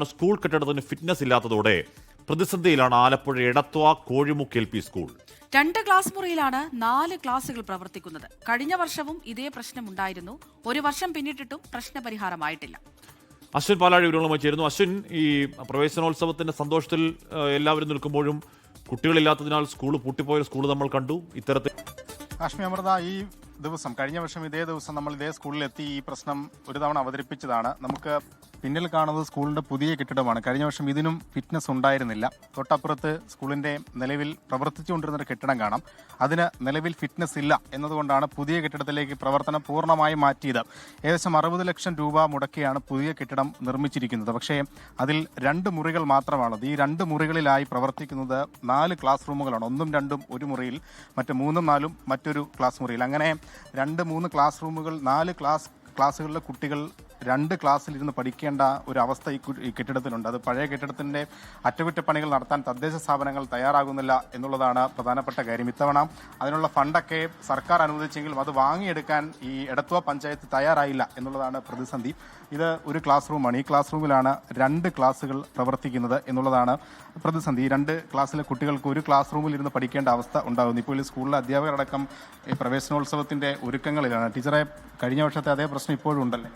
School കെട്ടിടത്തിന് fitness ഇല്ലാത്തതോടെ പ്രതിസന്ധിയിലാണ് Alappuzha Edathua Kozhimukku LP school. 2 class മുറിയിലാണ് 4 ക്ലാസുകൾ പ്രവർത്തിക്കുന്നത്. കഴിഞ്ഞ വർഷവും ഇതേ പ്രശ്നമുണ്ടായിരുന്നു. ഒരു വർഷം പിന്നിട്ടിട്ടും പ്രശ്നപരിഹാരമായിട്ടില്ല. അശ്വിൻ പാലാഴി വിവരങ്ങളുമായി ചേരുന്നു. അശ്വിൻ, ഈ പ്രവേശനോത്സവത്തിന്റെ സന്തോഷത്തിൽ എല്ലാവരും നിൽക്കുമ്പോഴും കുട്ടികളില്ലാത്തതിനാൽ സ്കൂൾ പൂട്ടിപ്പോയ സ്കൂൾ നമ്മൾ കണ്ടു. ഇത്തരത്തിൽ കാശ്മീർ അമൃത, ഈ ദിവസം കഴിഞ്ഞ വർഷം ഇതേ ദിവസം നമ്മൾ ഇതേ സ്കൂളിലെത്തി ഈ പ്രശ്നം ഒരു തവണ അവതരിപ്പിച്ചതാണ്. നമുക്ക് പിന്നിൽ കാണുന്നത് സ്കൂളിന്റെ പുതിയ കെട്ടിടമാണ്. കഴിഞ്ഞ വർഷം ഇതിനും ഫിറ്റ്നസ് ഉണ്ടായിരുന്നില്ല. തൊട്ടപ്പുറത്ത് സ്കൂളിന്റെ നിലവിൽ പ്രവർത്തിച്ചുകൊണ്ടിരുന്ന ഒരു കെട്ടിടം കാണാം. അതിന് നിലവിൽ ഫിറ്റ്നസ് ഇല്ല എന്നതുകൊണ്ടാണ് പുതിയ കെട്ടിടത്തിലേക്ക് പ്രവർത്തനം പൂർണ്ണമായും മാറ്റിയത്. ഏകദേശം 60 ലക്ഷം രൂപ മുടക്കിയാണ് പുതിയ കെട്ടിടം നിർമ്മിച്ചിരിക്കുന്നത്. പക്ഷേ അതിൽ 2 മുറികൾ മാത്രമാണത്. ഈ 2 മുറികളിലായി പ്രവർത്തിക്കുന്നത് 4 ക്ലാസ് റൂമുകളാണ്. 1ഉം 2ഉം ഒരു മുറിയിൽ, മറ്റ് 3ഉം 4ഉം മറ്റൊരു ക്ലാസ് മുറിയിൽ. അങ്ങനെ 2-3 ക്ലാസ് റൂമുകൾ, 4 ക്ലാസ്സുകളിലെ കുട്ടികൾ 2 ക്ലാസ്സിലിരുന്ന് പഠിക്കേണ്ട ഒരു അവസ്ഥ ഈ കെട്ടിടത്തിലുണ്ട്. അത് പഴയ കെട്ടിടത്തിന്റെ അറ്റകുറ്റപ്പണികൾ നടത്താൻ തദ്ദേശ സ്ഥാപനങ്ങൾ തയ്യാറാകുന്നില്ല എന്നുള്ളതാണ് പ്രധാനപ്പെട്ട കാര്യം. ഇത്തവണ അതിനുള്ള ഫണ്ടൊക്കെ സർക്കാർ അനുവദിച്ചെങ്കിലും അത് വാങ്ങിയെടുക്കാൻ ഈ എടത്വ പഞ്ചായത്ത് തയ്യാറായില്ല എന്നുള്ളതാണ് പ്രതിസന്ധി. ഇത് ഒരു ക്ലാസ് റൂമാണ്. ഈ ക്ലാസ് റൂമിലാണ് 2 ക്ലാസ്സുകൾ പ്രവർത്തിക്കുന്നത് എന്നുള്ളതാണ് പ്രതിസന്ധി. ഈ 2 ക്ലാസ്സിലെ കുട്ടികൾക്ക് ഒരു ക്ലാസ് റൂമിൽ ഇരുന്ന് പഠിക്കേണ്ട അവസ്ഥ ഉണ്ടാകുന്നു. ഇപ്പോൾ ഈ സ്കൂളിലെ അധ്യാപകരടക്കം ഈ പ്രവേശനോത്സവത്തിന്റെ ഒരുക്കങ്ങളിലാണ്. ടീച്ചറെ, കഴിഞ്ഞ വർഷത്തെ അതേ പ്രശ്നം ഇപ്പോഴും ഉണ്ടല്ലേ?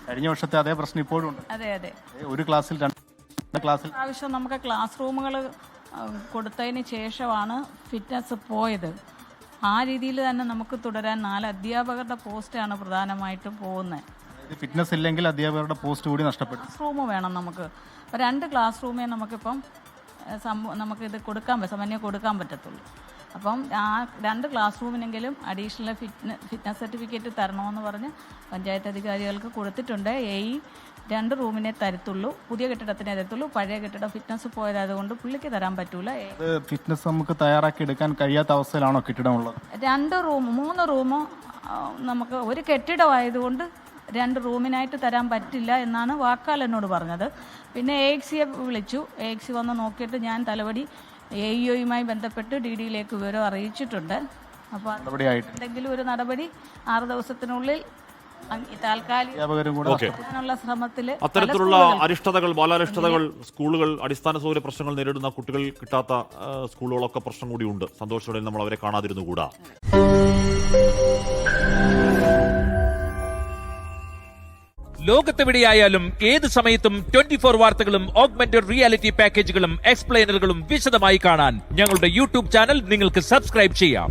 കഴിഞ്ഞ വർഷത്തെ അതേ പ്രശ്നം ഇപ്പോഴും ഉണ്ട്. അതെ. ഒരു ക്ലാസ്സിൽ 2 ക്ലാസ്സിൽ ആവശ്യം നമുക്ക് ക്ലാസ് റൂമുകൾ കൊടുത്തതിന് ശേഷമാണ് ഫിറ്റ്നസ് പോയത്. ആ രീതിയിൽ തന്നെ നമുക്ക് തുടരാൻ 4 അധ്യാപകരുടെ പോസ്റ്റാണ് പ്രധാനമായിട്ടും പോകുന്നത്. ഫിറ്റ്നസ് ഇല്ലെങ്കിൽ അധ്യാപകരുടെ പോസ്റ്റ് കൂടി നഷ്ടപ്പെട്ടു. ക്ലാസ് റൂം വേണം നമുക്ക്. 2 ക്ലാസ് റൂമേ നമുക്കിപ്പം നമുക്കിത് സാമാന്യം കൊടുക്കാൻ പറ്റത്തുള്ളൂ. അപ്പം ആ 2 ക്ലാസ് റൂമിനെങ്കിലും അഡീഷണൽ ഫിറ്റ്നസ് സർട്ടിഫിക്കറ്റ് തരണമെന്ന് പറഞ്ഞ് പഞ്ചായത്ത് അധികാരികൾക്ക് കൊടുത്തിട്ടുണ്ട്. 2 റൂമിനെ തരത്തുള്ളൂ, പുതിയ കെട്ടിടത്തിനെ തരത്തുള്ളൂ. പഴയ കെട്ടിടം ഫിറ്റ്നസ് പോയതായതുകൊണ്ട് പുള്ളിക്ക് തരാൻ പറ്റൂല. ഫിറ്റ്നസ് നമുക്ക് തയ്യാറാക്കി എടുക്കാൻ കഴിയാത്ത അവസ്ഥയിലാണോ കെട്ടിടമുള്ളത്? 2 റൂം 3 റൂം നമുക്ക് ഒരു കെട്ടിടമായതുകൊണ്ട് 2 റൂമിനായിട്ട് തരാൻ പറ്റില്ല എന്നാണ് വാക്കാൽ എന്നോട് പറഞ്ഞത്. പിന്നെ AXയെ വിളിച്ചു. AX വന്ന് നോക്കിയിട്ട് ഞാൻ തലവടി AEOയുമായി ബന്ധപ്പെട്ട് DDയിലേക്ക് വിവരം അറിയിച്ചിട്ടുണ്ട്. അപ്പോൾ എന്തെങ്കിലും ഒരു നടപടി 6 ദിവസത്തിനുള്ളിൽ താൽക്കാലികനുള്ള ശ്രമത്തിൽ അത്തരത്തിലുള്ള അരിഷ്ടതകൾ, ബാലാരിഷ്ടതകൾ, സ്കൂളുകൾ, അടിസ്ഥാന സൗകര്യ പ്രശ്നങ്ങൾ നേരിടുന്ന കുട്ടികൾ കിട്ടാത്ത സ്കൂളുകളൊക്കെ പ്രശ്നം കൂടിയുണ്ട്. സന്തോഷത്തോടെ നമ്മൾ അവരെ കാണാതിരുന്നുകൂടാ. ലോകത്തെവിടെയായാലും ഏത് സമയത്തും 24 വാർത്തകളും ഓഗ്മെന്റഡ് റിയാലിറ്റി പാക്കേജുകളും എക്സ്പ്ലെയിനറുകളും വിശദമായി കാണാൻ ഞങ്ങളുടെ YouTube ചാനൽ നിങ്ങൾക്ക് സബ്സ്ക്രൈബ് ചെയ്യാം.